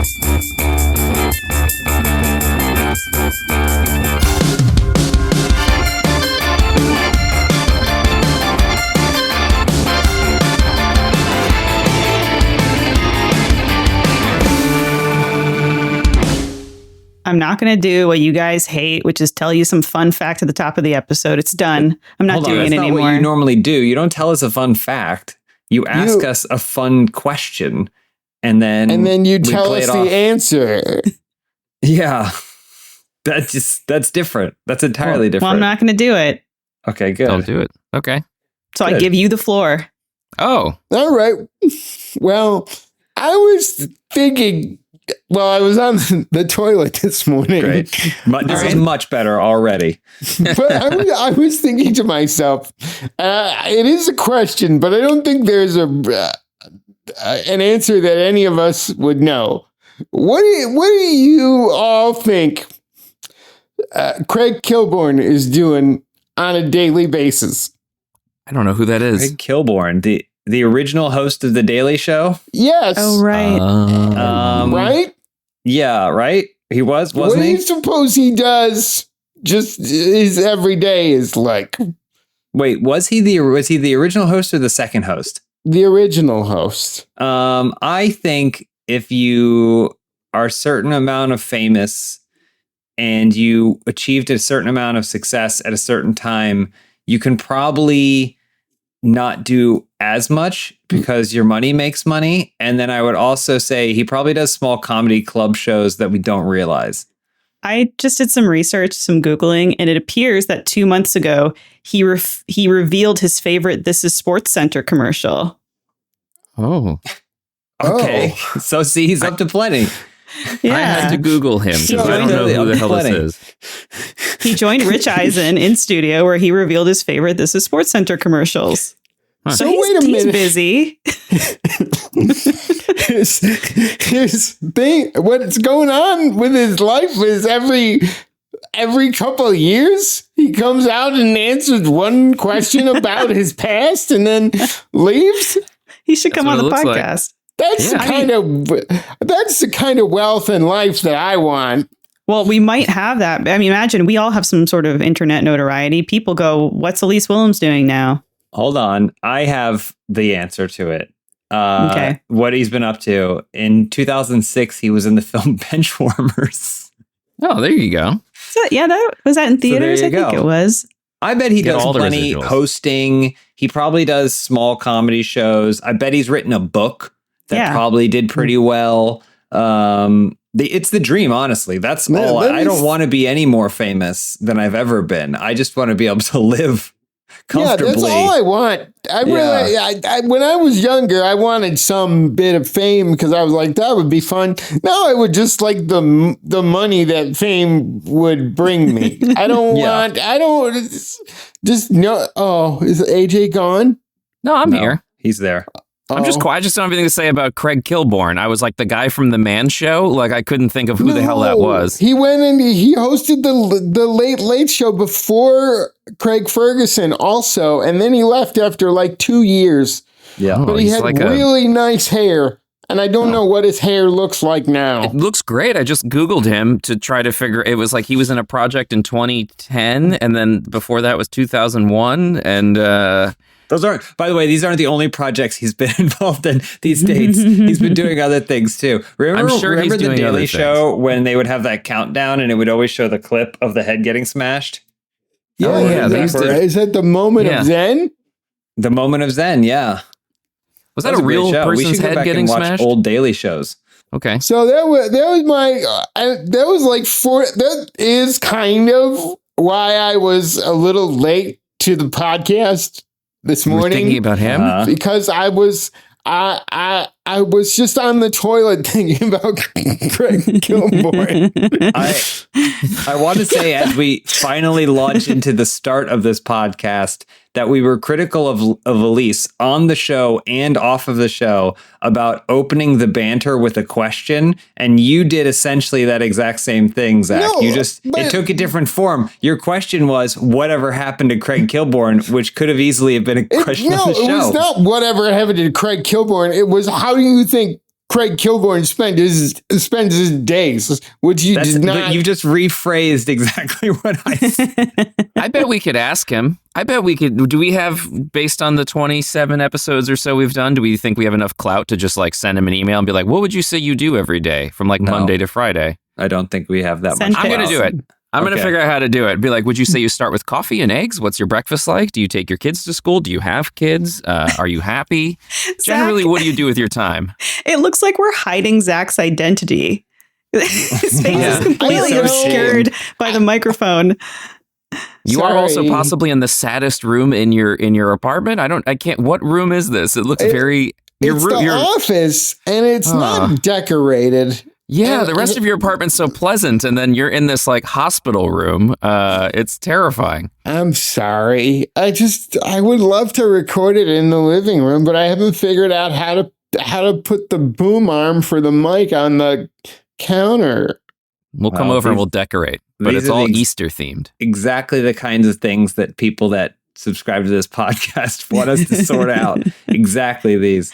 I'm not going to do what you guys hate, which is tell you some fun fact at the top of the episode. It's done. I'm not doing it anymore. That's not what you normally do. You don't tell us a fun fact. You ask us a fun question, and then you tell us the answer. Yeah, that's different. That's entirely different. Well, I'm not going to do it. Okay, good. Don't do it. Okay. So Good. I give you the floor. Oh, All right. Well, I was thinking. Well, I was on the toilet this morning. Great. This is much better already. But I was thinking to myself, it is a question, but I don't think there's an answer that any of us would know. What do you all think Craig Kilborn is doing on a daily basis? I don't know who that is. Craig Kilborn, the original host of The Daily Show? Yes. Oh, right. Right? Yeah, right? He wasn't What do he? you suppose he does just his everyday is like? Wait, was he the original host or the second host? The original host. I think if you are a certain amount of famous and you achieved a certain amount of success at a certain time, you can probably not do as much because your money makes money. And then I would also say he probably does small comedy club shows that we don't realize. I just did some research, some Googling, and it appears that 2 months ago, he revealed his favorite This Is Sports Center commercial. Oh. Okay. So see, he's up to plenty. Yeah. I had to Google him because I don't know who the hell this is. He joined Rich Eisen in studio where he revealed his favorite This Is Sports Center commercials. Huh. So wait a He's minute. busy. his thing, what's going on with his life is every couple of years he comes out and answers one question about his past and then leaves. He should come on what the it looks like. podcast. That's the kind of wealth and life that I want. Well, we might have that. I mean, imagine we all have some sort of internet notoriety. People go, what's Elise Willems doing now? Hold on. I have the answer to it. Okay. What he's been up to. In 2006, he was in the film Benchwarmers. Oh, there you go. So, yeah, was that in theaters? there I you think go. it was. I bet he Get does all the plenty residuals. hosting. He probably does small comedy shows. I bet he's written a book that probably did pretty well. It's the dream, honestly. That's all. I don't want to be any more famous than I've ever been. I just want to be able to live comfortably. Yeah, that's all I want. When I was younger, I wanted some bit of fame because I was like, that would be fun. Now I would just like the money that fame would bring me. I don't no. Oh, is AJ gone? No, I'm here. He's there. I'm just quiet. I just don't have anything to say about Craig Kilborn. I was like the guy from The Man Show. Like I couldn't think of who the hell that was. He went and he hosted the Late Late Show before Craig Ferguson also, and then he left after like 2 years. Yeah. But he had really nice hair, and I don't know what his hair looks like now. It looks great. I just Googled him to try to figure. It was like he was in a project in 2010, and then before that was 2001, and those aren't, by the way, these aren't the only projects he's been involved in these days. He's been doing other things too. Remember the Daily Show when they would have that countdown and it would always show the clip of the head getting smashed? Yeah, is that the moment of Zen? The moment of Zen, yeah. Was that a real person's head getting smashed? We should go back and watch old Daily shows. Okay. So that is kind of why I was a little late to the podcast this morning. You were thinking about him? Because I was just on the toilet thinking about Craig Kilborn. I want to say, as we finally launch into the start of this podcast, that we were critical of Elise on the show and off of the show about opening the banter with a question, and you did essentially that exact same thing, Zach. No, it took a different form. Your question was, whatever happened to Craig Kilborn, which could have easily have been a question on the show. It was not whatever happened to Craig Kilborn. It was, how do you think Craig Kilborn spends his days, which you did not. You just rephrased exactly what I said. I bet we could ask him. I bet we could. Do we have, based on the 27 episodes or so we've done, do we think we have enough clout to just like send him an email and be like, what would you say you do every day from like Monday to Friday? I don't think we have that Send much. I'm going to do it. I'm going to Okay. figure out how to do it. Be like, would you say you start with coffee and eggs? What's your breakfast like? Do you take your kids to school? Do you have kids? Are you happy? Generally, Zach, what do you do with your time? it looks like we're hiding Zach's identity. His face Yeah. is completely I know. obscured by the microphone. You are also Sorry. possibly in the saddest room in your apartment. I can't. What room is this? It looks very. It's the office, and it's not decorated. Yeah, And- the rest of your apartment's so pleasant, and then you're in this like hospital room. It's terrifying. I'm sorry. I would love to record it in the living room, but I haven't figured out how to put the boom arm for the mic on the counter. We'll come Well, over and these- we'll decorate, but these it's are all the ex- Easter themed. Exactly the kinds of things that people that subscribe to this podcast want us to sort out. Exactly these.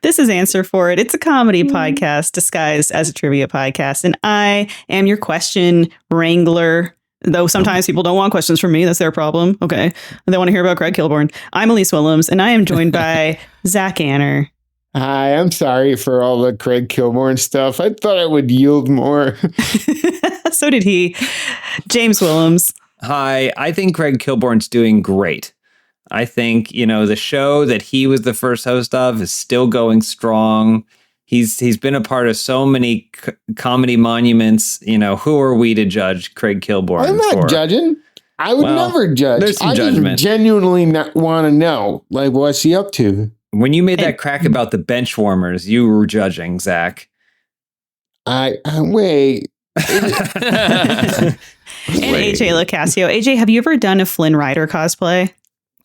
This is Answer For It. It's a comedy podcast disguised as a trivia podcast. And I am your question wrangler. Though sometimes people don't want questions from me. That's their problem. Okay. They want to hear about Craig Kilborn. I'm Elise Willems, and I am joined by Zach Anner. Hi, I'm sorry for all the Craig Kilborn stuff. I thought I would yield more. So did he. James Willems. Hi, I think Craig Kilborn's doing great. I think, the show that he was the first host of is still going strong. He's been a part of so many comedy monuments. Who are we to judge Craig Kilborn? I'm not judging. I would Well, never judge. there's some I judgment. just genuinely want to know, like, what's he up to? When you made that crack about the bench warmers, you were judging, Zach. I wait. And AJ Locascio. AJ, have you ever done a Flynn Rider cosplay?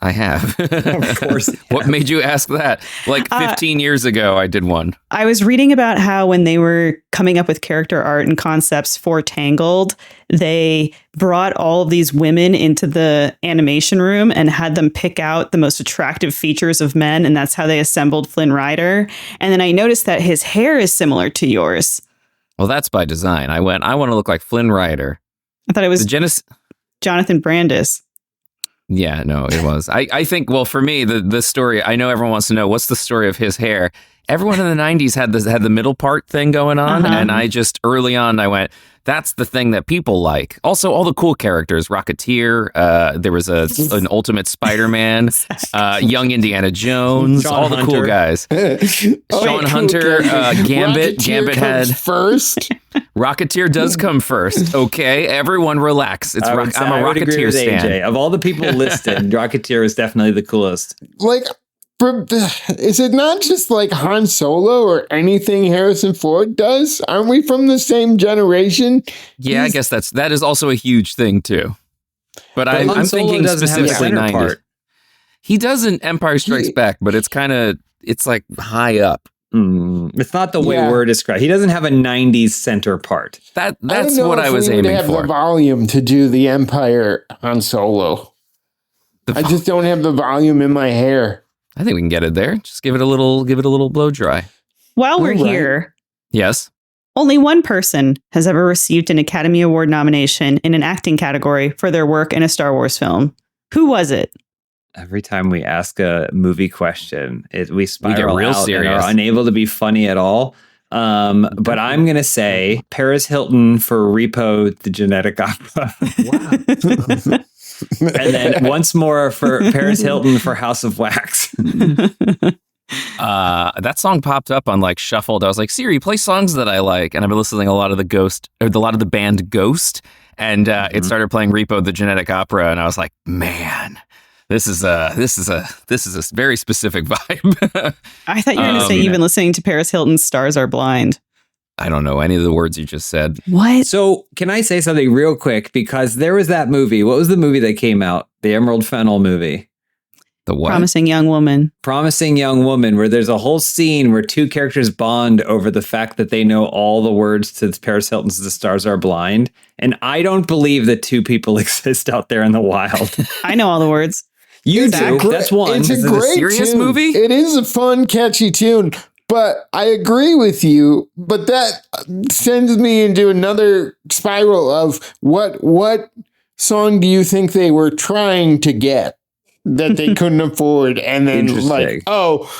I have. Of course. What made you ask that? Like 15 years ago, I did one. I was reading about how when they were coming up with character art and concepts for Tangled, they brought all of these women into the animation room and had them pick out the most attractive features of men. And that's how they assembled Flynn Rider. And then I noticed that his hair is similar to yours. Well, that's by design. I want to look like Flynn Rider. I thought it was The Jonathan Brandis. Yeah, no, it was. I think, well, for me, the story, I know everyone wants to know, what's the story of his hair? Everyone in the 90s had the middle part thing going on. Uh-huh. And I just, early on, I went, that's the thing that people like. Also, all the cool characters, Rocketeer, there was an Ultimate Spider-Man, young Indiana Jones, Sean all the cool Hunter. guys. Sean Hunter, Gambit. Rocketeer Gambit comes had first. Rocketeer does come first. Okay, everyone relax. I'm a I would agree Rocketeer with stan. AJ. Of all the people listed, Rocketeer is definitely the coolest. Like, is it not just like Han Solo or anything Harrison Ford does? Aren't we from the same generation? Yeah, I guess that is also a huge thing too. But Han I'm Solo thinking doesn't have a specifically center 90s. part. He does in Empire Strikes Back, but it's like high up. It's not the way Yeah. we're described. He doesn't have a 90s center part. I That's don't know what if I was we would aiming have for. the volume to do the Empire Han Solo. The I just don't have the volume in my hair. I think we can get it there. Just give it a little blow dry. While we're All right. here, Yes. only one person has ever received an Academy Award nomination in an acting category for their work in a Star Wars film. Who was it? Every time we ask a movie question, we spiral real out serious. and are unable to be funny at all. But I'm going to say Paris Hilton for Repo the Genetic Opera. And then once more for Paris Hilton for House of Wax. That song popped up on like shuffled. I was like, Siri, play songs that I like, and I've been listening to a lot of the band Ghost, and it started playing Repo the Genetic Opera, and I was like, man, this is a very specific vibe. I thought you were going to say you've been listening to Paris Hilton's Stars Are Blind. I don't know any of the words you just said. What? So can I say something real quick? Because there was that movie. What was the movie that came out? The Emerald Fennel movie. The what? Promising Young Woman. Promising Young Woman, where there's a whole scene where two characters bond over the fact that they know all the words to Paris Hilton's The Stars Are Blind. And I don't believe that two people exist out there in the wild. I know all the words. You It's a do. gre- That's one. It's a Is it a great serious tune. movie? It is a fun, catchy tune. But I agree with you. But that sends me into another spiral of what song do you think they were trying to get that they couldn't afford? And then like, oh,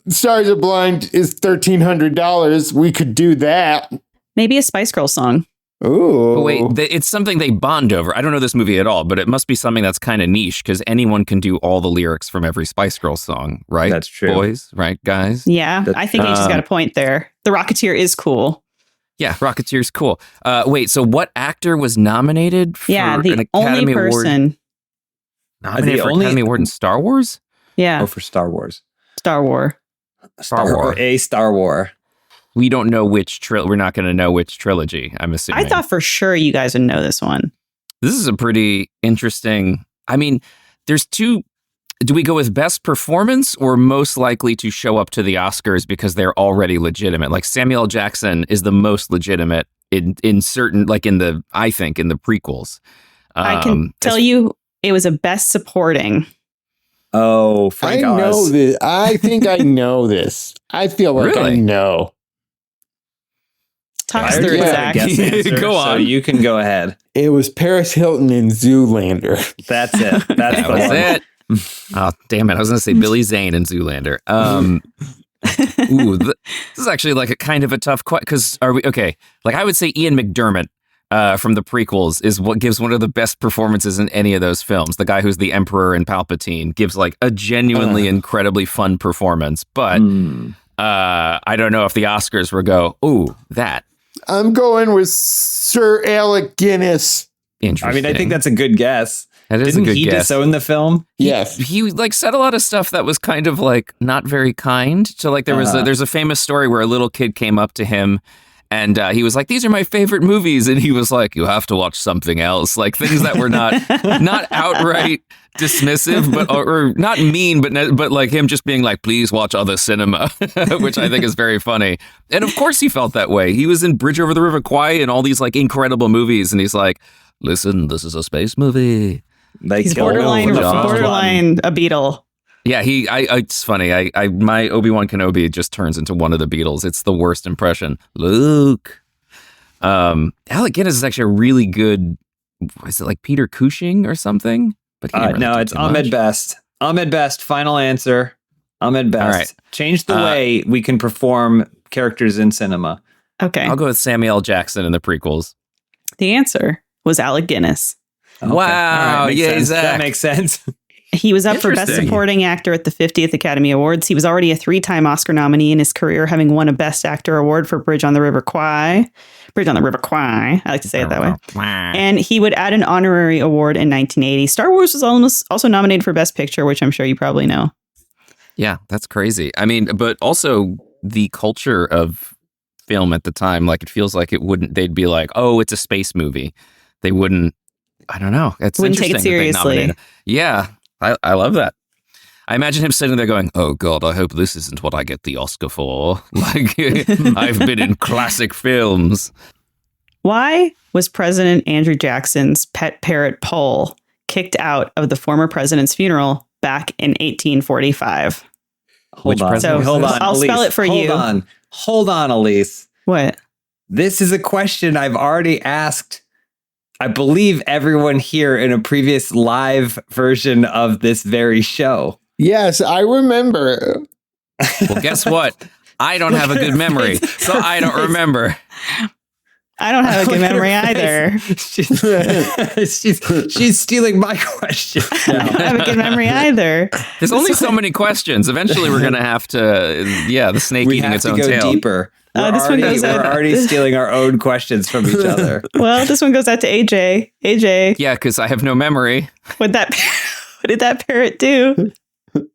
Stars Are Blind is $1,300. We could do that. Maybe a Spice Girls song. Ooh. But wait, it's something they bond over. I don't know this movie at all, but it must be something that's kind of niche because anyone can do all the lyrics from every Spice Girls song, right? That's true. Boys, right, guys? Yeah, I think AJ's got a point there. The Rocketeer is cool. Yeah, Rocketeer's cool. Wait, so what actor was nominated for the an Academy only person. Award? Nominated for Academy Award in Star Wars? Yeah. Oh, for Star Wars. Star War. Star War. A Star War. We don't know which we're not going to know which trilogy, I'm assuming. I thought for sure you guys would know this one. This is a pretty interesting. I mean, there's two. Do we go with best performance or most likely to show up to the Oscars because they're already legitimate? Like Samuel L. Jackson is the most legitimate in certain, like I think in the prequels. I can tell you it was a best supporting. Oh, Frank I know Oz. this. I think I know this. I feel like I know. Talk us I through already it, have a Zach. guess answer, Go on. So you can go ahead. It was Paris Hilton in Zoolander. That's it. That's That the was one. it. Oh, damn it. I was going to say Billy Zane in Zoolander. This is actually like a kind of a tough question because are we okay? Like I would say Ian McDermott from the prequels is what gives one of the best performances in any of those films. The guy who's the Emperor in Palpatine gives like a genuinely incredibly fun performance. But I don't know if the Oscars will go, ooh, that. I'm going with Sir Alec Guinness. Interesting. I mean, I think that's a good guess. That is Didn't a good he guess. disown the film? Yes. He like said a lot of stuff that was kind of like not very kind. So like there's a famous story where a little kid came up to him and he was like, "These are my favorite movies," and he was like, "You have to watch something else." Like things that were not outright dismissive, but or not mean, but like him just being like, "Please watch other cinema," which I think is very funny. And of course he felt that way. He was in Bridge Over the River Kwai and all these like incredible movies, and he's like, "Listen, this is a space movie." Like He's borderline a Beatle. Yeah, it's funny. My Obi-Wan Kenobi just turns into one of the Beatles. It's the worst impression. Luke. Alec Guinness is actually a really good. Is it like Peter Cushing or something? But no, it's Ahmed Best. Ahmed Best. Final answer. Ahmed Best. All right. Change the way we can perform characters in cinema. Okay. I'll go with Samuel L. Jackson in the prequels. The answer was Alec Guinness. Okay. Wow. Makes Yeah, sense. Zach. That makes sense. He was up for Best Interesting. Supporting Actor at the 50th Academy Awards. He was already a 3-time Oscar nominee in his career, having won a Best Actor award for Bridge on the River Kwai. Bridge on the River Kwai. I like to say it that way. And he would add an honorary award in 1980. Star Wars was also nominated for Best Picture, which I'm sure you probably know. Yeah, that's crazy. I mean, but also the culture of film at the time, like it feels like they'd be like, oh, it's a space movie. They wouldn't, I don't know. It's Wouldn't take it interesting that they seriously. nominated- Yeah, I love that. I imagine him sitting there going, oh God, I hope this isn't what I get the Oscar for. Like, I've been in classic films. Why was President Andrew Jackson's pet parrot Pole kicked out of the former president's funeral back in 1845? Hold on. president? Hold on. I'll Elise. spell it for you. Hold on, Elise. What? This is a question I've already asked, I believe, everyone here in a previous live version of this very show. Yes, I remember. Well, guess what? I don't have a good memory, so I don't remember. I don't have a good memory either. she's stealing my question. I don't have a good memory either. There's only so many questions. Eventually, we're going to have to, the snake We eating have its to own go tail. deeper. This one goes We're out. already stealing our own questions from each other. Well, this one goes out to AJ. AJ, Yeah, because I have no memory. what did that parrot do?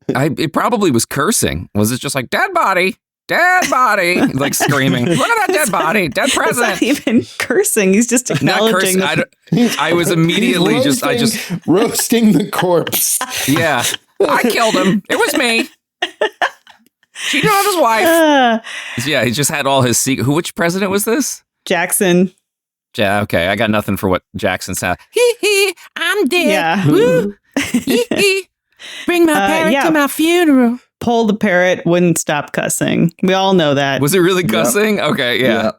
It probably was cursing. Was it just like, dead body, like screaming, look at that dead body, dead It's not president. even cursing. He's just Not acknowledging. cursing. I was immediately He's roasting the corpse. yeah, I killed him. It was me. Cheated on his wife. Yeah, he just had all his secret. Which president was this? Jackson. Yeah, okay. I got nothing for what Jackson said. I'm dead. Yeah. Woo. Hee. Bring my parrot yeah. to my funeral. Pole the parrot wouldn't stop cussing. We all know that. Was it really cussing? Okay, yeah.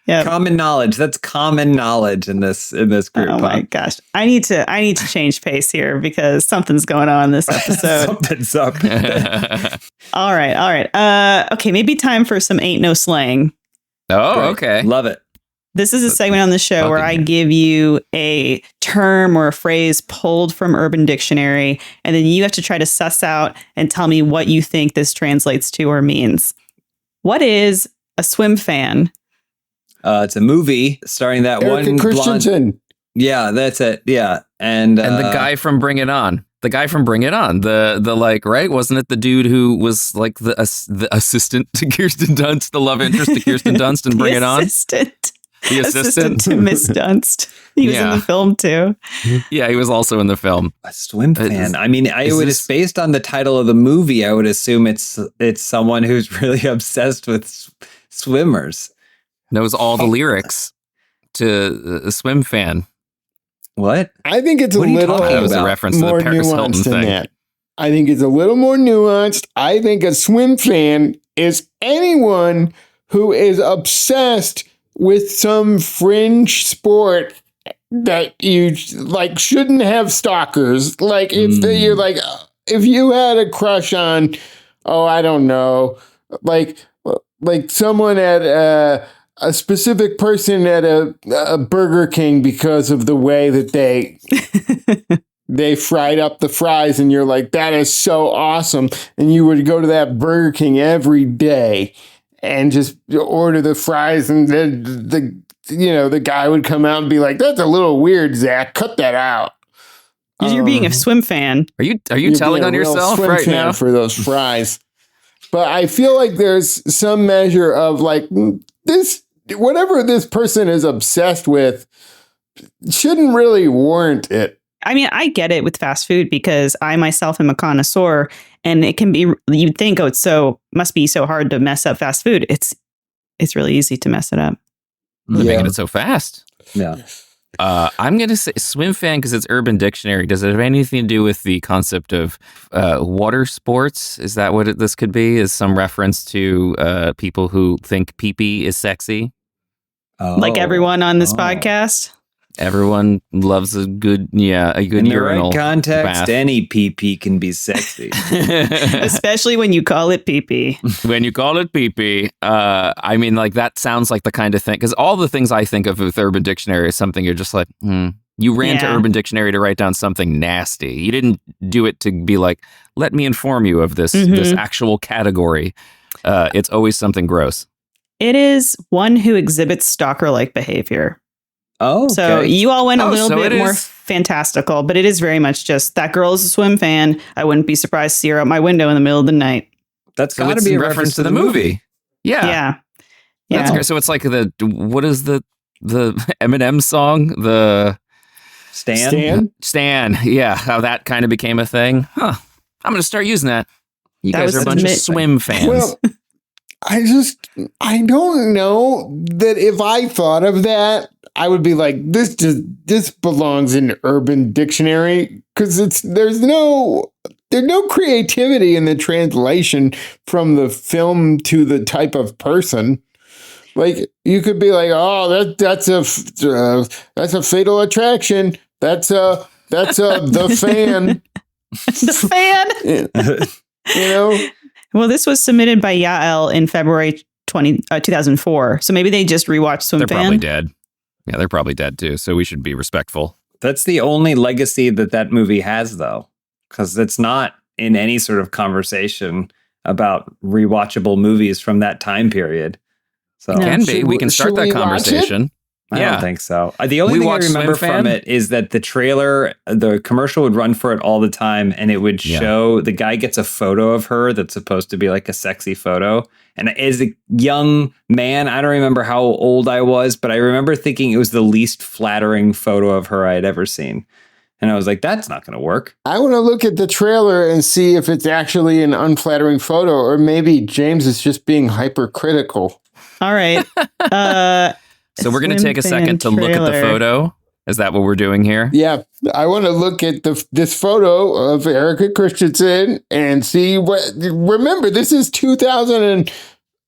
Yeah. Common knowledge. That's common knowledge in this group. Oh my gosh. I need to change pace here because something's going on in this episode. Something's up. All right. Okay, maybe time for some ain't no slang. Oh, Great. okay. Love it. This is a segment on the show where I give you a term or a phrase pulled from Urban Dictionary, and then you have to try to suss out and tell me what you think this translates to or means. What is a Swimfan? It's a movie starring that Erica one Christensen. blonde. Yeah, that's it. Yeah, and the guy from Bring It On. The guy from Bring It On. The like, right? Wasn't it the dude who was like the assistant to Kirsten Dunst, the love interest to Kirsten Dunst and Bring It On? The assistant to Miss Dunst. He was in the film too. Yeah, he was also in the film. A Swimfan. I mean, based on the title of the movie, I would assume it's someone who's really obsessed with swimmers. Knows all the lyrics to a Swimfan. What? I think it's What are you little talking That was a about? reference to more the Paris Hilton nuanced than thing. that. I think it's a little more nuanced. I think a swim fan is anyone who is obsessed with some fringe sport that you like shouldn't have stalkers. Like if you're like, if you had a crush on, I don't know, like someone at a specific person at a Burger King because of the way that they fried up the fries, and you're like, that is so awesome. And you would go to that Burger King every day and just order the fries, and then the guy would come out and be like, that's a little weird, Zach. Cut that out. You're being a swim fan. Are you You're telling being on a real yourself swim right fan now? for those fries? But I feel like there's some measure of like this, whatever this person is obsessed with shouldn't really warrant it. I mean, I get it with fast food because I myself am a connoisseur, and it can be, you'd think, must be so hard to mess up fast food. It's really easy to mess it up. They're making it so fast. Yeah. I'm going to say Swimfan because it's Urban Dictionary. Does it have anything to do with the concept of water sports? Is that what this could be? Is some reference to people who think pee-pee is sexy? Like everyone on this podcast? Everyone loves a good In the urinal right context, bath. any pee-pee can be sexy. Especially when you call it pee-pee. When you call it pee-pee, I mean, like, that sounds like the kind of thing, because all the things I think of with Urban Dictionary is something you're just like, You ran to Urban Dictionary to write down something nasty. You didn't do it to be like, let me inform you of this actual category. It's always something gross. It is one who exhibits stalker-like behavior. Oh, okay. So you all went a little so bit it more is- fantastical, but it is very much just that girl is a swim fan. I wouldn't be surprised to see her out my window in the middle of the night. That's So got to it's be in a reference to the movie. Yeah. That's great. So it's like what is the Eminem song? The Stan. Yeah. How that kind of became a thing. Huh. I'm going to start using that. You That guys was are a bunch of admit- swim fans. Well, I don't know that if I thought of that, I would be like, this belongs in Urban Dictionary, because there's no creativity in the translation from the film to the type of person. Like you could be like, oh, that's a Fatal Attraction. That's the fan. The fan. You know. Well, this was submitted by Yael in February 2004. So maybe they just rewatched Swim They're Fan. probably dead. Yeah, they're probably dead too. So we should be respectful. That's the only legacy that movie has, though, because it's not in any sort of conversation about rewatchable movies from that time period. So No. Can be. We can start should that we watch conversation. I Yeah. don't think so. The only We thing I watched remember Swimfan. from it is that the trailer, the commercial would run for it all the time, and it would show the guy gets a photo of her that's supposed to be like a sexy photo. And as a young man, I don't remember how old I was, but I remember thinking it was the least flattering photo of her I had ever seen. And I was like, that's not going to work. I want to look at the trailer and see if it's actually an unflattering photo, or maybe James is just being hypercritical. All right. So we're going to take a Swim second to Fan look at the trailer. photo Is that what we're doing here? Yeah, I want to look at this photo of Erica Christensen and see what. Remember, this is 2000 and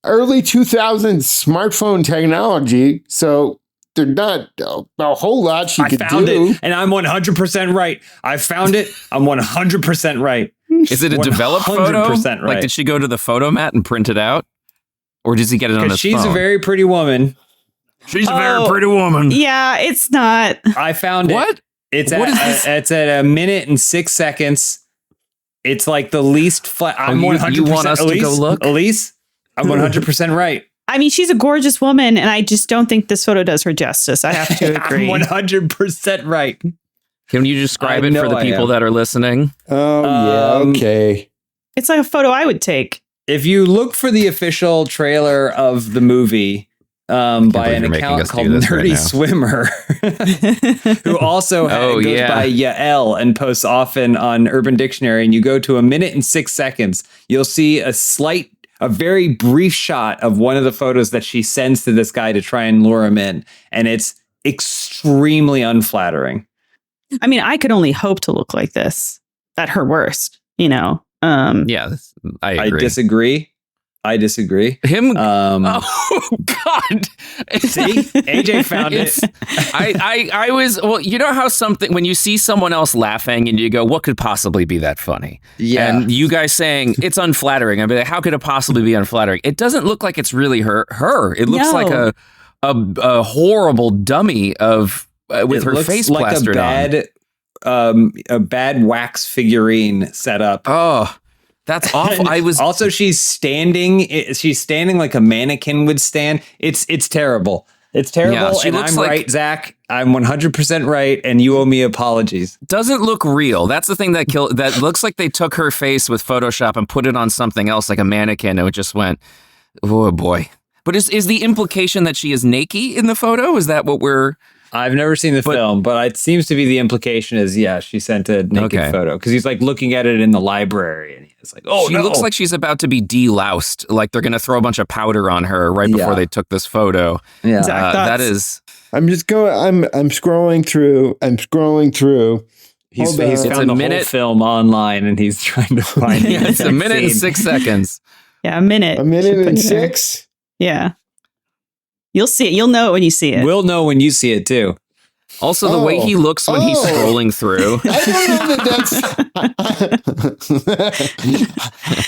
early 2000s smartphone technology, so there's not a whole lot she could do. I found it, and I'm 100% right. I found it. I'm 100% right. Is it a developed photo? 100% right. Like, did she go to the photo mat and print it out, or does he get it on his phone? She's a very pretty woman. She's a very pretty woman. Yeah, it's not. I found it. What? It's What at, is this? It's at 1 minute and 6 seconds. It's like the least flat. I'm 100%. You want us to Elise, go look? Elise, I'm 100% right. I mean, she's a gorgeous woman, and I just don't think this photo does her justice. I have to agree. I'm 100% right. Can you describe I it know for the I people am. that are listening? Oh, yeah, okay. It's like a photo I would take. If you look for the official trailer of the movie by believe an you're making account us do called this right Nerdy now. Swimmer, who also goes yeah. by Yael and posts often on Urban Dictionary, and you go to 1 minute and 6 seconds, you'll see a very brief shot of one of the photos that she sends to this guy to try and lure him in. And it's extremely unflattering. I mean, I could only hope to look like this at her worst, you know? Yeah, I agree. I disagree. Him? Oh God! See, AJ found it. I was you know how when you see someone else laughing and you go, what could possibly be that funny? Yeah. And you guys saying it's unflattering. I mean, how could it possibly be unflattering? It doesn't look like it's really her. It looks like a horrible dummy with her face like plastered on. A bad wax figurine set up. Oh, that's awful. She's standing like a mannequin would stand. It's terrible. It's terrible. Yeah, she and looks I'm like- right, Zach. I'm 100% right, and you owe me apologies. Doesn't look real. That's the thing that looks like they took her face with Photoshop and put it on something else like a mannequin, and it just went, oh boy. But is the implication that she is naked in the photo? Is that what we're... I've never seen the film, but it seems to be the implication is, yeah, she sent a naked photo because he's like looking at it in the library and he's like, oh, she no. looks like she's about to be deloused. Like they're going to throw a bunch of powder on her right before they took this photo. Yeah, that is. I'm just going. I'm scrolling through. He's It's found the whole film online and he's trying to find it. Yeah, it's 1 minute and 6 seconds. Yeah, a minute. A minute Should put and it there. 6. Yeah. You'll see it. You'll know it when you see it. We'll know when you see it too. Also, the way he looks when he's scrolling through. I don't know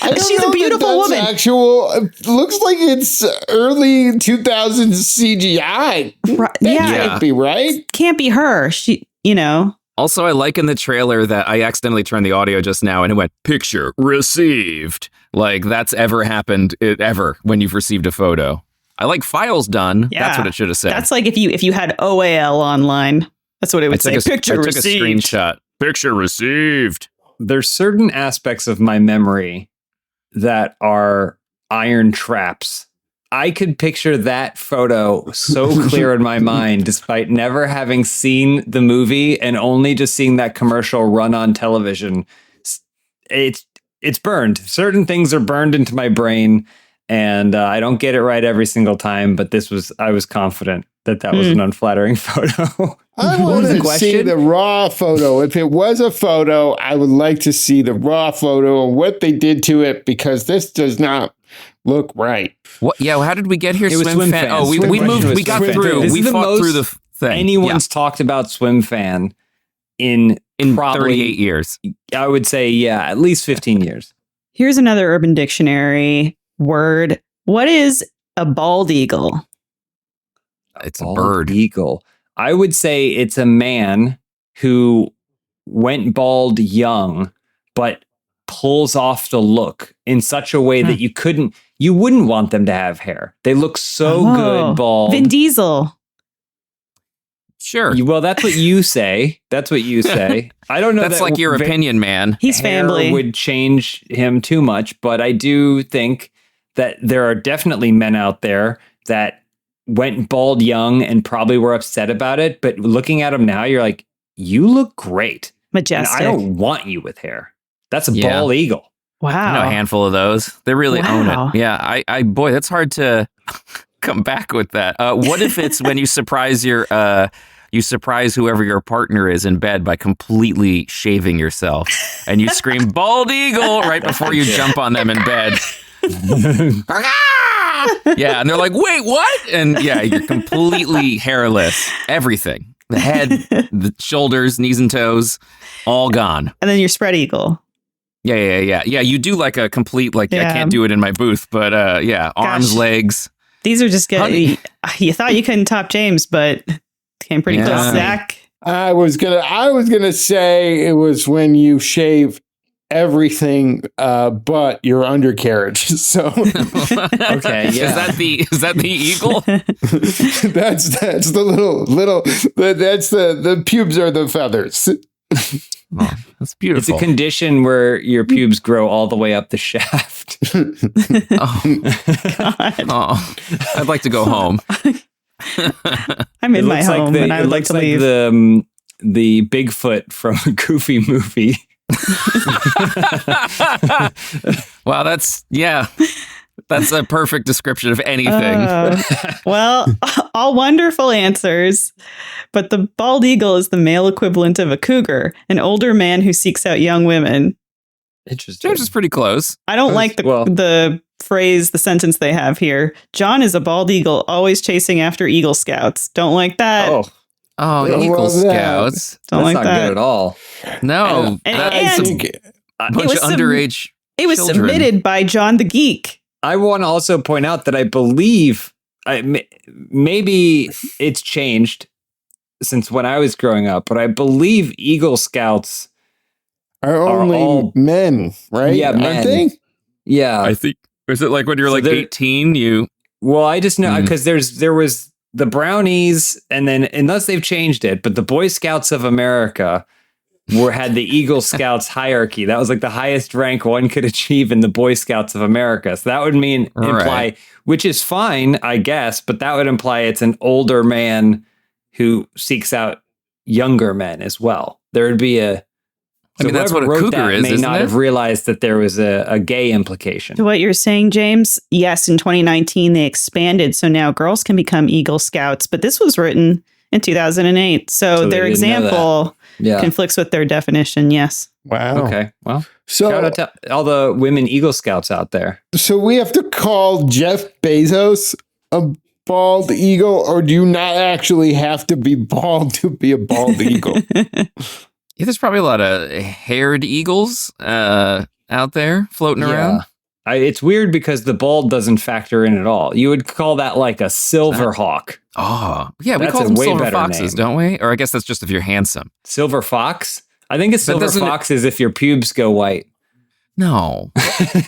that's. She's a beautiful woman. It looks like it's early 2000s CGI. Right, That yeah. can't be right. Can't be her. She, you know. Also, I like in the trailer that I accidentally turned the audio just now and it went, picture received. Like that's ever happened ever when you've received a photo. I like files done. Yeah. That's what it should have said. That's like if you had OAL online. That's what it would say. Picture I took received. a screenshot. Picture received. There's certain aspects of my memory that are iron traps. I could picture that photo so clear in my mind, despite never having seen the movie and only just seeing that commercial run on television. It's burned. Certain things are burned into my brain, and I don't get it right every single time. But I was confident that was an unflattering photo. I What want was the to see question? the raw photo. If it was a photo, I would like to see the raw photo and what they did to it because this does not look right. What? Yeah. How did we get here? It was Swimfan. Oh, we Swimfan moved. was We got Swimfan. through. This We is the fought through the most thing. Anyone's talked about Swimfan in probably 38 years. I would say, at least 15 years. Here's another Urban Dictionary word. What is a bald eagle? It's a Bald bird. eagle. I would say it's a man who went bald young, but pulls off the look in such a way that you wouldn't want them to have hair. They look so good bald. Vin Diesel. Sure. Well, that's what you say. That's what you say. I don't know. That's that like your opinion, man. He's hair family. would change him too much, but I do think that there are definitely men out there that went bald young and probably were upset about it. But looking at him now, you're like, you look great. Majestic. And I don't want you with hair. That's a bald eagle. Wow. I know a handful of those. They really own Wow. it. Yeah. Boy, that's hard to come back with that. What if it's when you surprise your you surprise whoever your partner is in bed by completely shaving yourself. And you scream, bald eagle, right before you jump on them in bed. Yeah, and they're like, wait, what? And yeah, you're completely hairless. Everything. The head, the shoulders, knees and toes, all gone. And then your spread eagle. Yeah. You do like a complete, I can't do it in my booth, but arms, legs. These are just getting, you thought you couldn't top James, but came pretty close. Zach? I was gonna say it was when you shave everything but your undercarriage. So okay, yeah. Is that the eagle? that's the little that's the pubes are the feathers. Oh, that's beautiful. It's a condition where your pubes grow all the way up the shaft. God. I'd like to go home. I'm in my home and I would like to leave. The Bigfoot from a Goofy movie. Wow, that's a perfect description of anything. Well, all wonderful answers, but the bald eagle is the male equivalent of a cougar, an older man who seeks out young women. Interesting. James is pretty close. I don't like the phrase, the sentence they have here. John is a bald eagle, always chasing after Eagle Scouts. Don't like that. Oh, Eagle Scouts. Don't That's like not that. good at all. No, that's a bunch of underage. It was children. submitted by John the Geek. I want to also point out that I believe maybe it's changed since when I was growing up, but I believe Eagle Scouts are only all men, right? Yeah, men. Aren't they? Yeah. I think. Is it like when you're 18? Well, I just know because there was the Brownies, and then unless they've changed it, but the Boy Scouts of America had the Eagle Scouts hierarchy. That was like the highest rank one could achieve in the Boy Scouts of America. So that would imply, which is fine, I guess, but that would imply it's an older man who seeks out younger men as well. There would be that's what a cougar is, may not have realized that there was a gay implication. To what you're saying, James, yes, in 2019 they expanded, so now girls can become Eagle Scouts, but this was written in 2008, so their example conflicts with their definition, yes. Wow. Okay, well, so shout out to all the women Eagle Scouts out there. So we have to call Jeff Bezos a bald eagle, or do you not actually have to be bald to be a bald eagle? Yeah, there's probably a lot of haired eagles out there floating around. It's weird because the bald doesn't factor in at all. You would call that like a silver hawk. Oh, yeah, we That's call a them way silver better foxes, name. don't we? Or I guess that's just if you're handsome. Silver fox? I think a silver fox is if your pubes go white. No,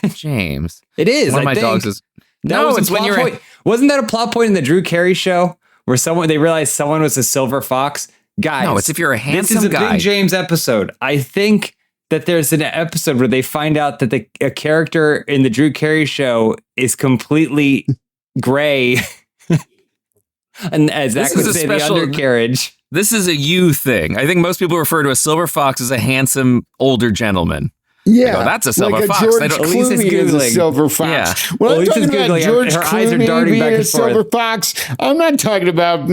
James. It is. One of my dogs is. No, it's when you're. Wasn't that a plot point in the Drew Carey show where they realized someone was a silver fox? Guys, no, it's if you're a handsome guy. This is a guy. Big James episode. I think that there's an episode where they find out that a character in the Drew Carey show is completely gray. And as Zach would say, the undercarriage. This is a you thing. I think most people refer to a silver fox as a handsome older gentleman. Yeah, that's a silver fox. George They don't. Clooney is a silver fox. Yeah. When I'm talking about George her eyes are Clooney darting being back a and silver forth. fox, I'm not talking about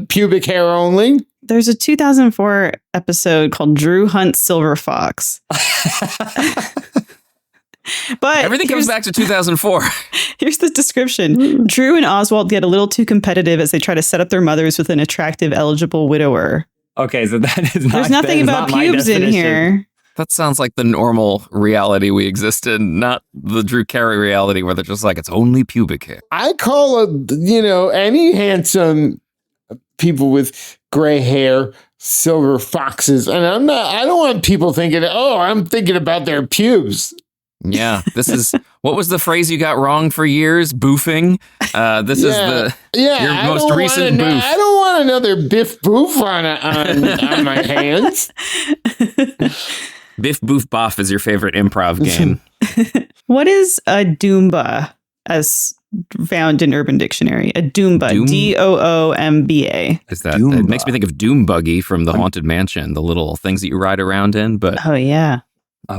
pubic hair only. There's a 2004 episode called Drew Hunts Silver Fox. But everything comes back to 2004. Here's the description. Drew and Oswald get a little too competitive as they try to set up their mothers with an attractive, eligible widower. Okay, so that is not. There's nothing about pubes in here. That sounds like the normal reality we exist in, not the Drew Carey reality where they're just like, it's only pubic hair. I call any handsome people with gray hair silver foxes, and I don't want people thinking, I'm thinking about their pubes. Yeah, this is what was the phrase you got wrong for years? Boofing. This is your most recent boof. I don't want another Biff Boof on my hands. Biff Boof Boff is your favorite improv game. What is a dumbba as found in Urban Dictionary? A dumbba, Doomba. Is that? It makes me think of Doom Buggy from the Haunted Mansion, the little things that you ride around in. But oh yeah.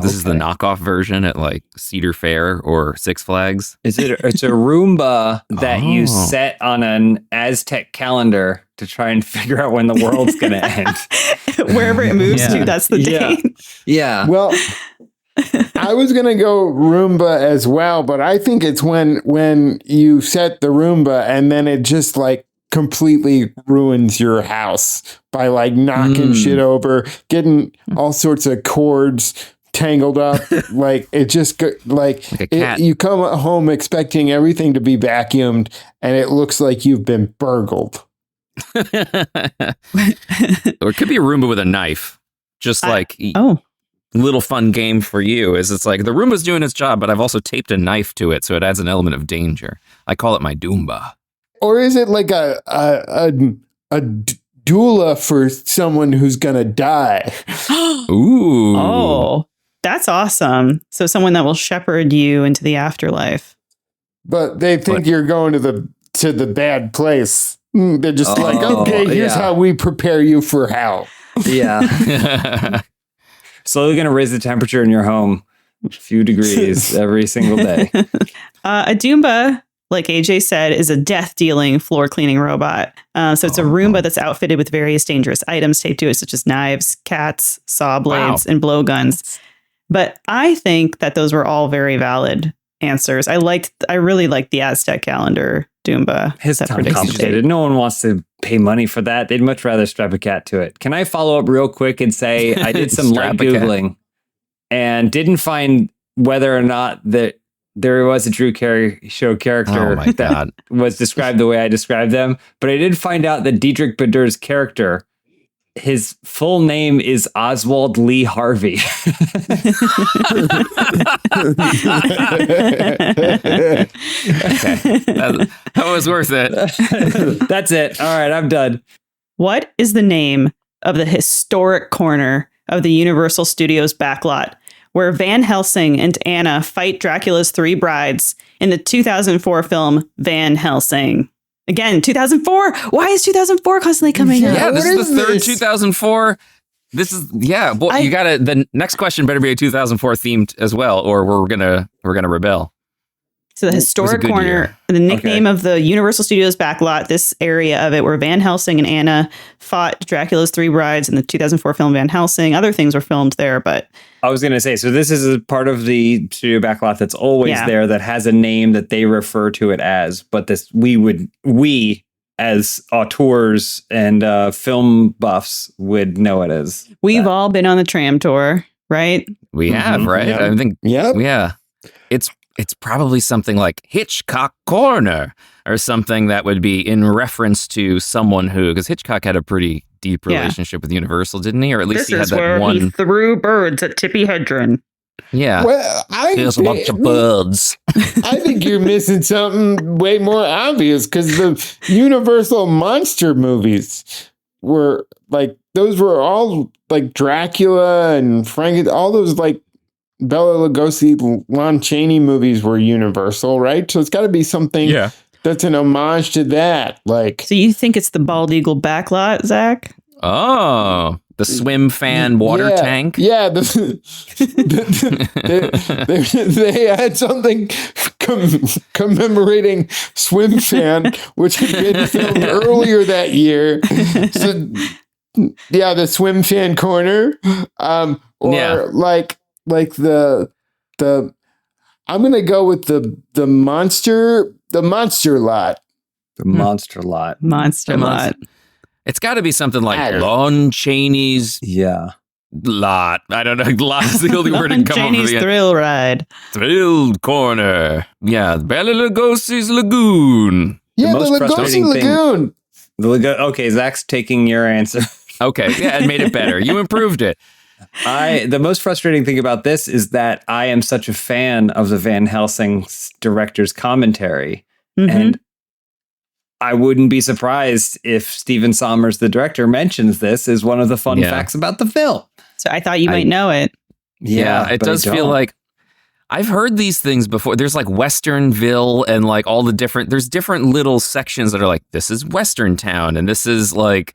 This is the knockoff version at like Cedar Fair or Six Flags. It's a Roomba that you set on an Aztec calendar to try and figure out when the world's going to end. Wherever it moves to, that's the date. Yeah. Well, I was going to go Roomba as well, but I think it's when you set the Roomba and then it just like completely ruins your house by like knocking shit over, getting all sorts of cords tangled up. Like it just like a cat. you come home expecting everything to be vacuumed and it looks like you've been burgled. Or it could be a Roomba with a knife. Just little fun game for you is it's like the Roomba's doing its job, but I've also taped a knife to it, so it adds an element of danger. I call it my dumbba. Or is it like a doula for someone who's gonna die? Ooh. Oh, that's awesome. So someone that will shepherd you into the afterlife. But they think you're going to the bad place. They're just like, okay, here's how we prepare you for hell. Yeah. Slowly going to raise the temperature in your home a few degrees every single day. A Dumbba, like AJ said, is a death-dealing floor cleaning robot. So it's a Roomba that's outfitted with various dangerous items taped to it, such as knives, cats, saw blades, and blowguns. But I think that those were all very valid answers. I really liked the Aztec calendar Dumbba. It's complicated. No one wants to pay money for that. They'd much rather strap a cat to it. Can I follow up real quick and say I did some light Googling and didn't find whether or not that there was a Drew Carey show character that was described the way I described them. But I did find out that Diedrich Bader's character, his full name is Oswald Lee Harvey. That was worth it. That's it. All right, I'm done. What is the name of the historic corner of the Universal Studios backlot where Van Helsing and Anna fight Dracula's three brides in the 2004 film Van Helsing? Again, 2004. Why is 2004 constantly coming up? Yeah, this is the third 2004. This is Well, you gotta. The next question better be a 2004 themed as well, or we're gonna rebel. So the historic corner, the nickname of the Universal Studios backlot, this area of it where Van Helsing and Anna fought Dracula's three brides in the 2004 film Van Helsing. Other things were filmed there, but I was going to say, so this is a part of the studio backlot that's always there that has a name that they refer to it as, but this we as auteurs and film buffs would know it as. We've all been on the tram tour, right? We have, right? Yep. I think. Yep. Yeah. It's probably something like Hitchcock Corner or something that would be in reference to someone who, because Hitchcock had a pretty deep relationship with Universal, didn't he? Or at least he had that one. He threw birds at Tippi Hedren. Yeah. Well, There's a bunch of birds. I think you're missing something way more obvious because the Universal monster movies were like, those were all like Dracula and all those like Bela Lugosi, Lon Chaney movies were Universal, right? So it's got to be something that's an homage to that. Like, so you think it's the Bald Eagle backlot, Zach? Oh, the Swimfan water tank. Yeah, they had something commemorating Swimfan, which had been filmed earlier that year. So, yeah, the Swimfan corner, like the I'm gonna go with the monster lot. The monster lot. Monster lot. It's got to be something like Lon Chaney's lot. I don't know. Lot is the only word that can come up with Chaney's thrill ride. Thrill corner. Yeah, Bela Lugosi's lagoon. Yeah, the Lugosi Lagoon. Okay, Zach's taking your answer. Okay, yeah, it made it better. You improved it. The most frustrating thing about this is that I am such a fan of the Van Helsing director's commentary, and I wouldn't be surprised if Stephen Sommers, the director, mentions this as one of the fun facts about the film. So I thought you might know it. Yeah, it does feel like I've heard these things before. There's like Westernville and like all the there's different little sections that are like, this is Western Town and this is like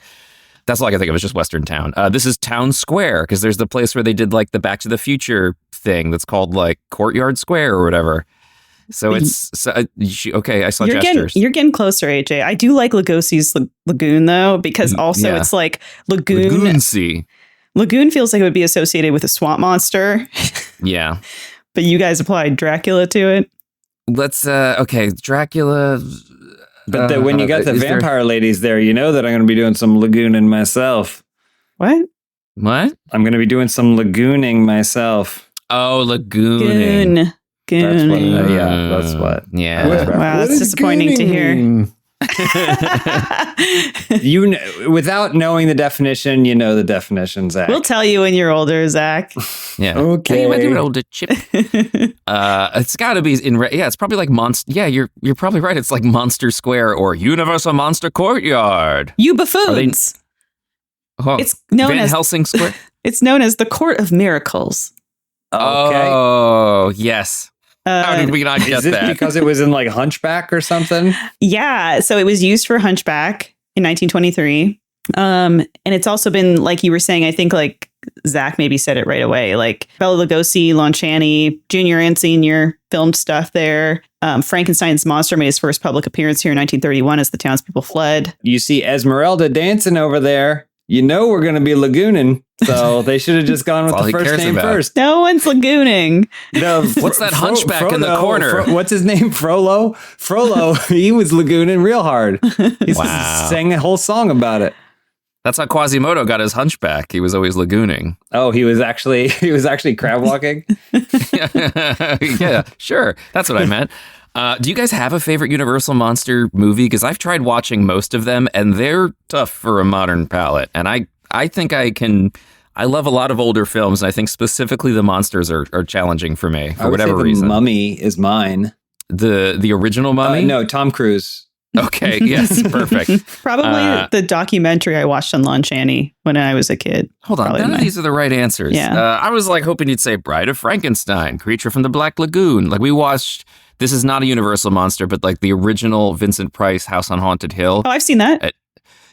That's all I can think of is just Western Town. This is Town Square because there's the place where they did like the Back to the Future thing that's called like Courtyard Square or whatever. So okay. I saw gestures. You're getting closer, AJ. I do like Lugosi's Lagoon though, because also it's like Lagoon. Lagoon feels like it would be associated with a swamp monster. Yeah. But you guys applied Dracula to it. Let's Dracula. But when you got the vampire ladies there, you know that I'm going to be doing some lagooning myself. What? I'm going to be doing some lagooning myself. Oh, lagooning. That's what. Yeah. Wow, that's disappointing to hear. Without knowing the definition, you know the definition, Zach. We'll tell you when you're older, Zach. Yeah. Okay. When you're older, Chip. It's got to be it's probably like Monster. Yeah, you're probably right. It's like Monster Square or Universal Monster Courtyard. You buffoons. It's known Van as Helsing Square. It's known as the Court of Miracles. Okay. Oh, yes. How did we not get Is it that? because it was in like Hunchback or something? Yeah. So it was used for Hunchback in 1923. And it's also been, like you were saying, I think like Zach maybe said it right away, like Bela Lugosi, Lon Chaney, Junior and Senior filmed stuff there. Frankenstein's monster made his first public appearance here in 1931 as the townspeople fled. You see Esmeralda dancing over there. You know we're going to be lagooning, so they should have just gone with the first name first. No one's lagooning. What's that hunchback in the corner? What's his name? Frollo? He was lagooning real hard. He sang a whole song about it. That's how Quasimodo got his hunchback. He was always lagooning. Oh, he was actually crab walking? Yeah, sure. That's what I meant. Do you guys have a favorite Universal Monster movie? Because I've tried watching most of them, and they're tough for a modern palate. And I think I love a lot of older films, and I think specifically the monsters are challenging for me for whatever reason. Mummy is mine. The original Mummy? No, Tom Cruise. Okay, yes, perfect. Probably the documentary I watched on Lon Chaney when I was a kid. Hold on, none of these are the right answers. Yeah. I was like hoping you'd say Bride of Frankenstein, Creature from the Black Lagoon. Like we watched, this is not a Universal Monster, but like the original Vincent Price House on Haunted Hill. Oh, I've seen that.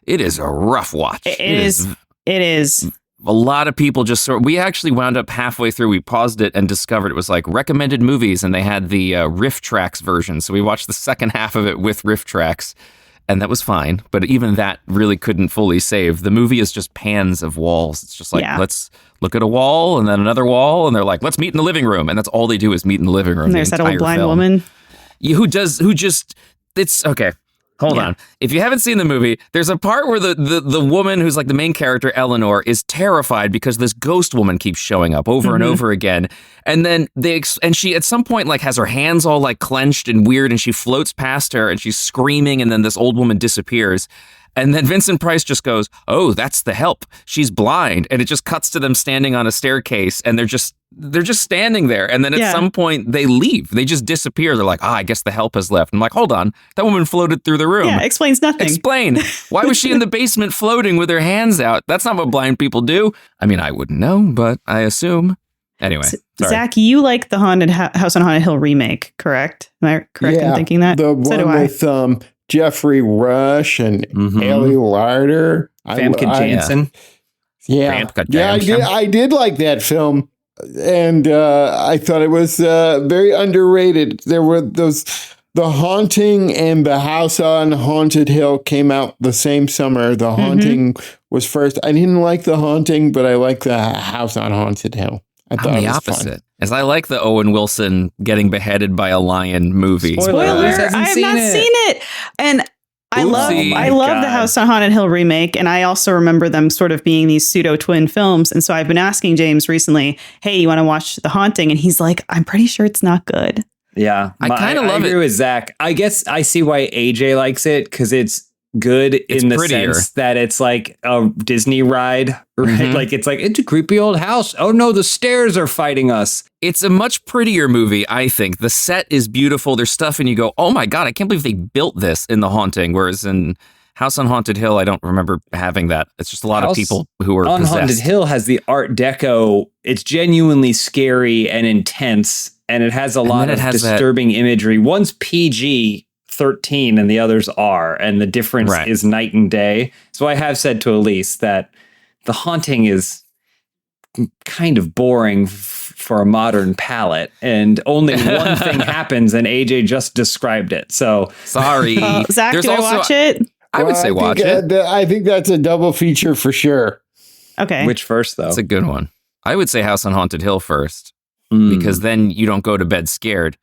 It is a rough watch. It is. A lot of people we actually wound up halfway through. We paused it and discovered it was like recommended movies, and they had the riff tracks version. So we watched the second half of it with riff tracks, and that was fine. But even that really couldn't fully save. The movie is just pans of walls. It's just like, let's look at a wall and then another wall, and they're like, let's meet in the living room. And that's all they do is meet in the living room. And there's that old blind woman. It's okay. Hold on. If you haven't seen the movie, there's a part where the woman who's like the main character, Eleanor, is terrified because this ghost woman keeps showing up over and over again. And then she at some point like has her hands all like clenched and weird, and she floats past her and she's screaming, and then this old woman disappears. And then Vincent Price just goes, "Oh, that's the help. She's blind." And it just cuts to them standing on a staircase, and they're just standing there. And then at some point they leave. They just disappear. They're like, I guess the help has left. I'm like, hold on. That woman floated through the room. Yeah, explains nothing. Explain. Why was she in the basement floating with her hands out? That's not what blind people do. I mean, I wouldn't know, but I assume. Anyway, sorry. Zach, you like the Haunted House on Haunted Hill remake, correct? Am I correct in thinking that? The one with Jeffrey Rush and Ellie Larder. Famke Janssen. Yeah. I did like that film. And I thought it was very underrated. There were The Haunting and The House on Haunted Hill came out the same summer. The Haunting was first. I didn't like The Haunting, but I liked The House on Haunted Hill. I thought it was opposite. Fun. As I like the Owen Wilson getting beheaded by a lion movie. Spoiler! I have not seen it. And I love the House on Haunted Hill remake, and I also remember them sort of being these pseudo twin films. And so I've been asking James recently, "Hey, you want to watch The Haunting?" And he's like, "I'm pretty sure it's not good." Yeah, I kind of love it. I agree with Zach. I guess I see why AJ likes it because it's good in the sense that it's like a Disney ride, right? Like it's a creepy old house. Oh no, the stairs are fighting us. It's a much prettier movie, I think. The set is beautiful. There's stuff and you go, oh my God, I can't believe they built this in The Haunting. Whereas in House on Haunted Hill, I don't remember having that. It's just a lot of people who are on possessed. Haunted Hill has the Art Deco. It's genuinely scary and intense, and it has a lot of disturbing imagery. One's PG-13, 13 and the others are, and the difference is night and day. So I have said to Elise that The Haunting is kind of boring for a modern palate, and only one thing happens, and AJ just described it. So sorry. Zach, do I watch it? I would say watch it. I think that's a double feature for sure. Okay. Which first, though? It's a good one. I would say House on Haunted Hill first, because then you don't go to bed scared,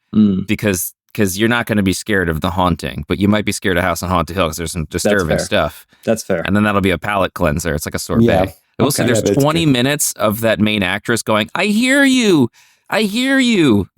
because you're not going to be scared of The Haunting, but you might be scared of House on Haunted Hill because there's some disturbing stuff. That's fair. And then that'll be a palate cleanser. It's like a sorbet. Also, there's 20 minutes of that main actress going, I hear you. I hear you.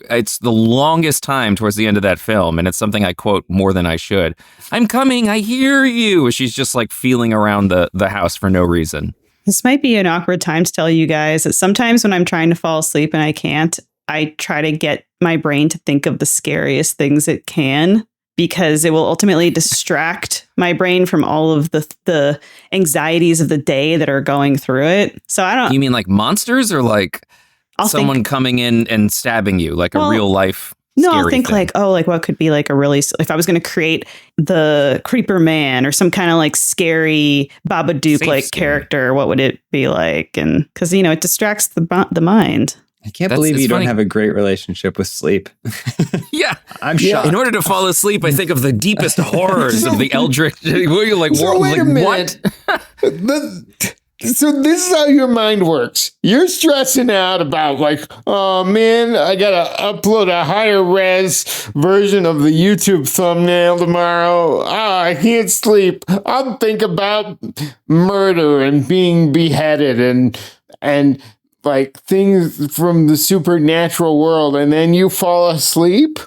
It's the longest time towards the end of that film. And it's something I quote more than I should. I'm coming. I hear you. She's just like feeling around the house for no reason. This might be an awkward time to tell you guys that sometimes when I'm trying to fall asleep and I can't, I try to get my brain to think of the scariest things it can, because it will ultimately distract my brain from all of the anxieties of the day that are going through it. So I don't... You mean like monsters, or like someone coming in and stabbing you, like a real life No, I'll think thing? like what could be like a really... If I was going to create the Creeper Man or some kind of like scary Babadook-like character, what would it be like? And because, it distracts the mind. I can't believe you don't have a great relationship with sleep. Yeah. I'm shocked. In order to fall asleep, I think of the deepest horrors of the eldritch. You're like, wait a minute. What? So this is how your mind works. You're stressing out about like, oh man, I gotta upload a higher res version of the YouTube thumbnail tomorrow. I can't sleep. I'll think about murder and being beheaded and like things from the supernatural world, and then you fall asleep?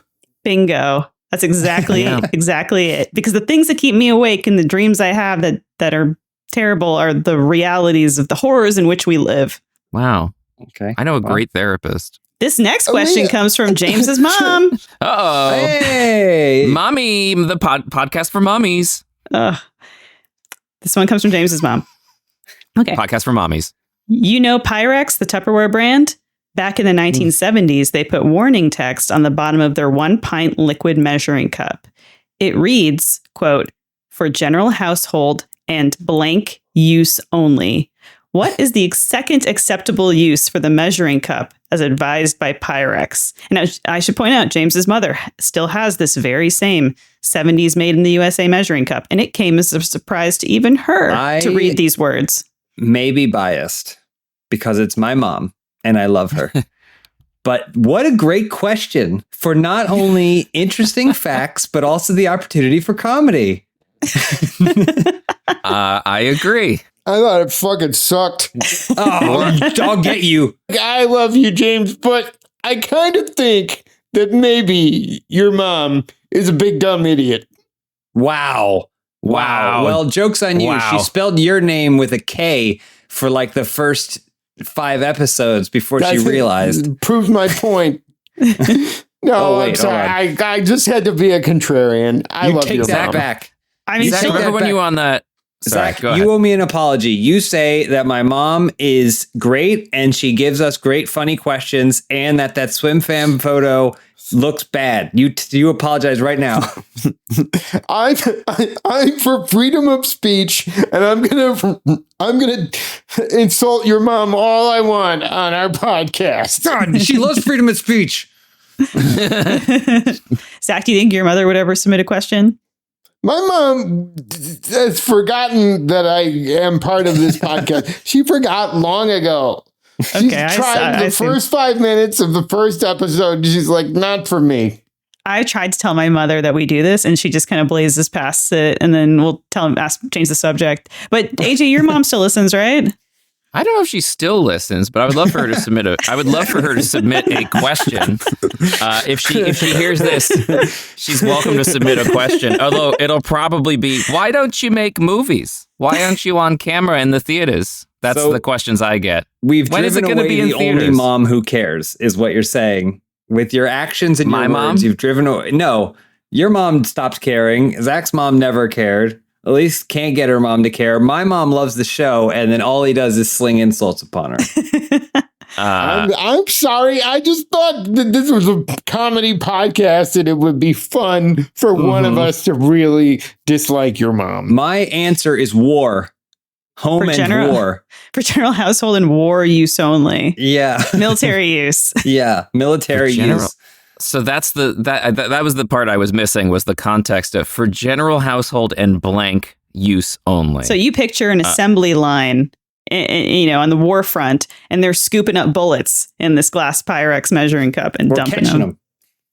Bingo. That's exactly it. Because the things that keep me awake and the dreams I have that are terrible are the realities of the horrors in which we live. Wow. Okay. I know a great therapist. This next question comes from James's mom. Uh-oh. Hey. Mommy, the podcast for mommies. This one comes from James's mom. Okay. Podcast for mommies. You know Pyrex, the Tupperware brand? Back in the 1970s, they put warning text on the bottom of their 1-pint liquid measuring cup. It reads, quote, for general household and blank use only. What is the second acceptable use for the measuring cup as advised by Pyrex? And I should point out, James's mother still has this very same 70s made in the USA measuring cup. And it came as a surprise to even her to read these words. May be biased because it's my mom and I love her. But what a great question for not only interesting facts, but also the opportunity for comedy. I agree. I thought it fucking sucked. I'll get you. I love you, James, but I kind of think that maybe your mom is a big dumb idiot. Wow. Well, joke's on you. Wow. She spelled your name with a K for like the first 5 episodes before she realized. Proves my point. No, I'm sorry. I just had to be a contrarian. I love take your that mom. back. I mean, Zach, remember when you were on that? Sorry, Zach, go ahead. you owe me an apology. You say that my mom is great and she gives us great, funny questions, and that Swimfan photo looks bad. You apologize right now. I'm for freedom of speech, and I'm gonna insult your mom all I want on our podcast. God, she loves freedom of speech. Zach, do you think your mother would ever submit a question? My mom has forgotten that I am part of this podcast. She forgot long ago. She tried the first 5 minutes of the first episode. She's like, not for me. I tried to tell my mother that we do this, and she just kind of blazes past it, and then we'll change the subject. But AJ, your mom still listens, right? I don't know if she still listens, but I would love for her to submit a question. If she hears this, she's welcome to submit a question. Although it'll probably be, why don't you make movies? Why aren't you on camera in the theaters? That's the questions I get. We've driven away the only mom who cares, is what you're saying. With your actions and your words, you've driven away. No, your mom stopped caring. Zach's mom never cared. Elise can't get her mom to care. My mom loves the show, and then all he does is sling insults upon her. I'm sorry. I just thought that this was a comedy podcast and it would be fun for one of us to really dislike your mom. My answer is war. Home and war. For general household and war use only. Yeah. Military use. Yeah. Military use. So that's that was the part I was missing, was the context of for general household and blank use only. So you picture an assembly line, on the war front, and they're scooping up bullets in this glass Pyrex measuring cup and dumping them.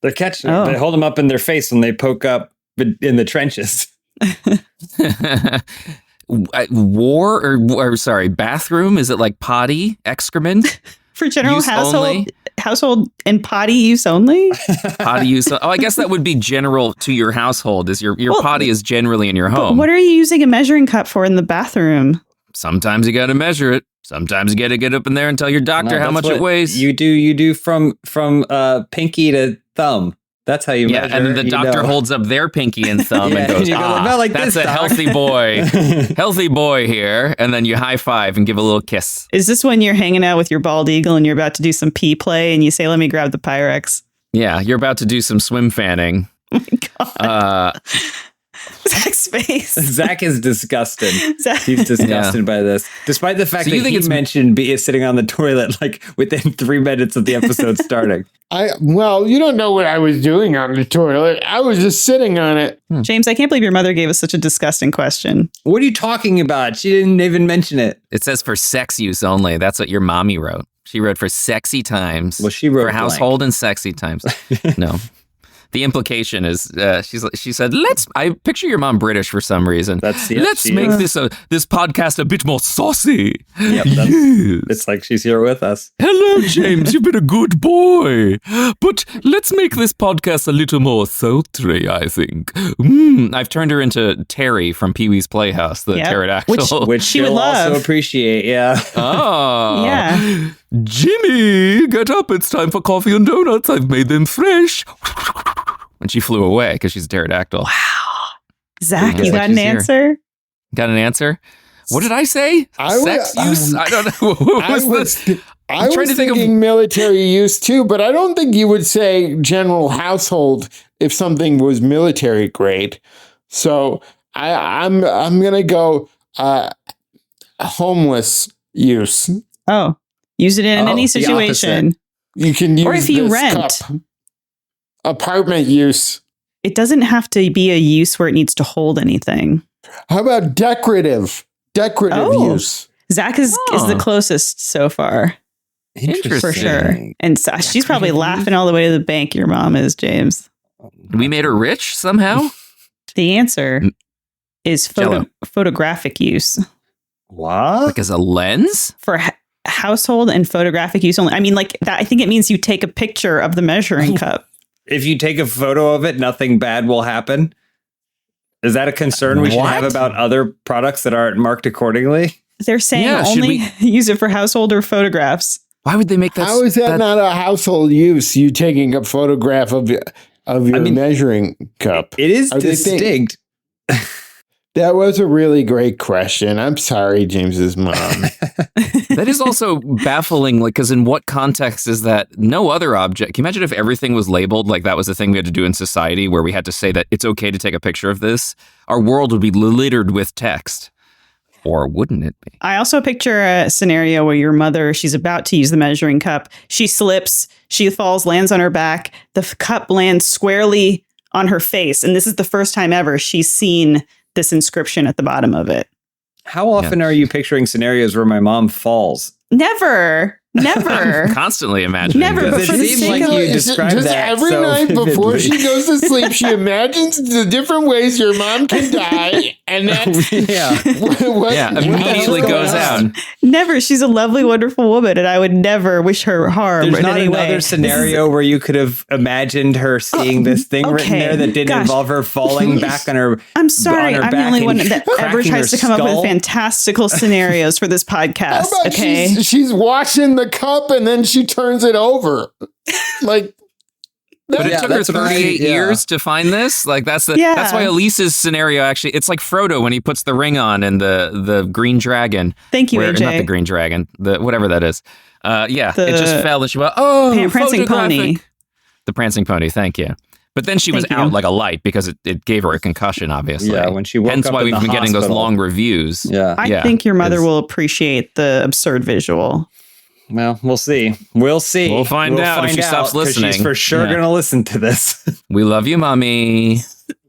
They're catching them. They hold them up in their face when they poke up in the trenches. Bathroom? Is it like potty excrement? For general household and potty use only? Potty use. Oh, I guess that would be general to your household. Is your potty is generally in your home. What are you using a measuring cup for in the bathroom? Sometimes you got to measure it. Sometimes you got to get up in there and tell your doctor how much it weighs. You do from pinky to thumb. That's how you measure. Yeah, and then the doctor holds up their pinky and thumb and goes, that's a healthy boy. Healthy boy here. And then you high five and give a little kiss. Is this when you're hanging out with your bald eagle and you're about to do some pee play and you say, let me grab the Pyrex? Yeah, you're about to do some swim fanning. Oh my God. Zach's face. Zach is disgusted. He's disgusted by this. Despite the fact that he mentioned sitting on the toilet like within 3 minutes of the episode starting. You don't know what I was doing on the toilet. I was just sitting on it. James, I can't believe your mother gave us such a disgusting question. What are you talking about? She didn't even mention it. It says for sex use only. That's what your mommy wrote. She wrote for sexy times. Well, she wrote for household and sexy times. No. The implication is, she said, I picture your mom British for some reason. Let's make this podcast a bit more saucy. Yep, it's like she's here with us. Hello, James. You've been a good boy. But let's make this podcast a little more sultry, I think. I've turned her into Terry from Pee-wee's Playhouse, the pterodactyl. Which she would also appreciate, yeah. Oh. Yeah. Jimmy, get up. It's time for coffee and donuts. I've made them fresh. And she flew away because she's a pterodactyl. Wow. Zach, you got an answer? Got an answer? What did I say? Sex use? I don't know. I was thinking military use too, but I don't think you would say general household if something was military grade. So I'm gonna go homeless use. Oh, use it in any situation. You can use or if you rent. Cup. Apartment use. It doesn't have to be a use where it needs to hold anything. How about decorative use? Zach is the closest so far. Interesting. For sure. And she's probably laughing all the way to the bank, your mom is, James. We made her rich somehow? The answer is photographic use. What? Like as a lens? For household and photographic use only. I mean, like that. I think it means you take a picture of the measuring cup. If you take a photo of it, nothing bad will happen. Is that a concern we should have about other products that aren't marked accordingly? They're saying only use it for household or photographs. Why would they make that? How is that not a household use? You taking a photograph of your measuring cup. It is distinct. That was a really great question. I'm sorry, James's mom. That is also baffling, like, because in what context is that no other object? Can you imagine if everything was labeled like that was the thing we had to do in society, where we had to say that it's okay to take a picture of this? Our world would be littered with text. Or wouldn't it be? I also picture a scenario where your mother, she's about to use the measuring cup. She slips, she falls, lands on her back. The cup lands squarely on her face. And this is the first time ever she's seen this inscription at the bottom of it. How often are you picturing scenarios where my mom falls? Never. I'm constantly imagining. Never. It seems like you described just that every so night before vividly. she goes to sleep, she imagines the different ways your mom can die, and that's immediately goes out. Never. She's a lovely, wonderful woman, and I would never wish her harm. There's in not any another way. scenario where you could have imagined her seeing this thing written there that didn't involve her falling back on her. I'm sorry, I'm the only one that ever tries to come up with skull. fantastical scenarios for this podcast. How about Okay, she's washing the cup and then she turns it over, like But it took her 38 years to find this. Like that's why Elise's scenario actually, it's like Frodo when he puts the ring on and the green dragon. Thank you, AJ. Not the green dragon, the whatever that is. It just fell and she went, prancing pony. The prancing pony, thank you. But then she was out like a light because it gave her a concussion, obviously. Yeah, when she woke Hence up why in we've the been getting those hospital. long reviews. Yeah. I think your mother will appreciate the absurd visual. Well, we'll see. We'll see. We'll find out if she stops listening. She's for sure going to listen to this. We love you, Mommy.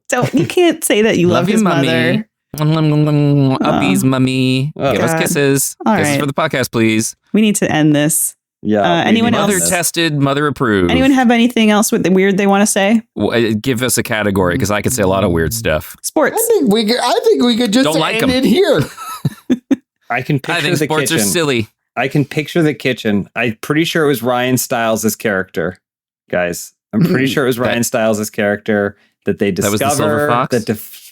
So you can't say that you love his mother. Uppies, Mummy. Give us kisses. All kisses right. for the podcast, please. We need to end this. Yeah. Anyone else? Mother tested, mother approved. Anyone have anything else with the weird they want to say? Give us a category because I could say a lot of weird stuff. Sports. I think we could just end it here. I can picture I think the sports kitchen. are silly. I can picture the kitchen. I'm pretty sure it was Ryan Stiles' character, guys. I'm pretty sure it was Ryan Stiles' character that they That was the silver discover fox? that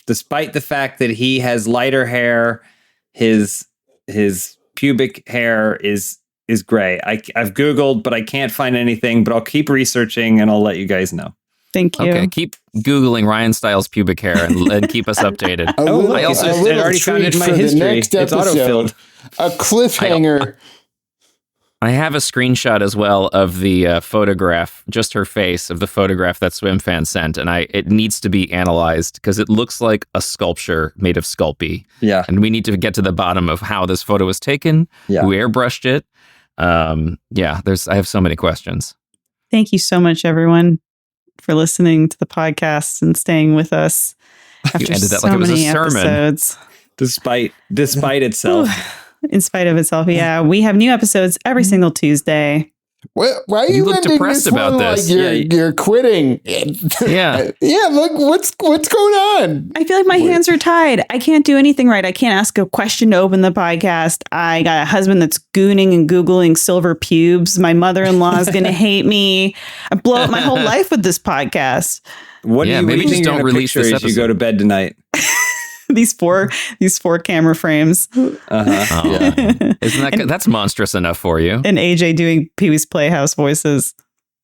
despite the fact that he has lighter hair, his pubic hair is gray. I've Googled, but I can't find anything, but I'll keep researching and I'll let you guys know. Thank you. Okay, keep Googling Ryan Styles' pubic hair and keep us updated. I already found it in my history. It's autofilled. A cliffhanger. I have a screenshot as well of the photograph, just her face of the photograph that Swimfan sent, and it needs to be analyzed because it looks like a sculpture made of Sculpey. Yeah. And we need to get to the bottom of how this photo was taken, who airbrushed it. I have so many questions. Thank you so much, everyone, for listening to the podcast and staying with us after ended that so like it was a many sermon. episodes. Despite itself. In spite of itself, yeah. We have new episodes every single Tuesday. Why are you look ending depressed this about one this. Like you're quitting. Yeah. Yeah, look, what's going on? I feel like my hands are tied. I can't do anything right. I can't ask a question to open the podcast. I got a husband that's gooning and Googling silver pubes. My mother-in-law is going to hate me. I blow up my whole life with this podcast. What do you maybe think just you're don't gonna release picture this as you episode. go to bed tonight? These four camera frames. Uh-huh. Oh, isn't that's monstrous enough for you? And AJ doing Pee-wee's Playhouse voices.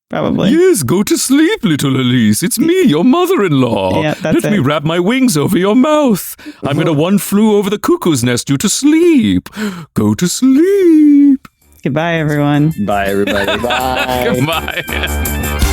Probably. Yes, go to sleep, little Elise. It's me, your mother-in-law. Yeah, that's Let me it. wrap my wings over your mouth. I'm gonna one flew over the cuckoo's nest you to sleep. Go to sleep. Goodbye, everyone. Bye, everybody. Bye. Goodbye.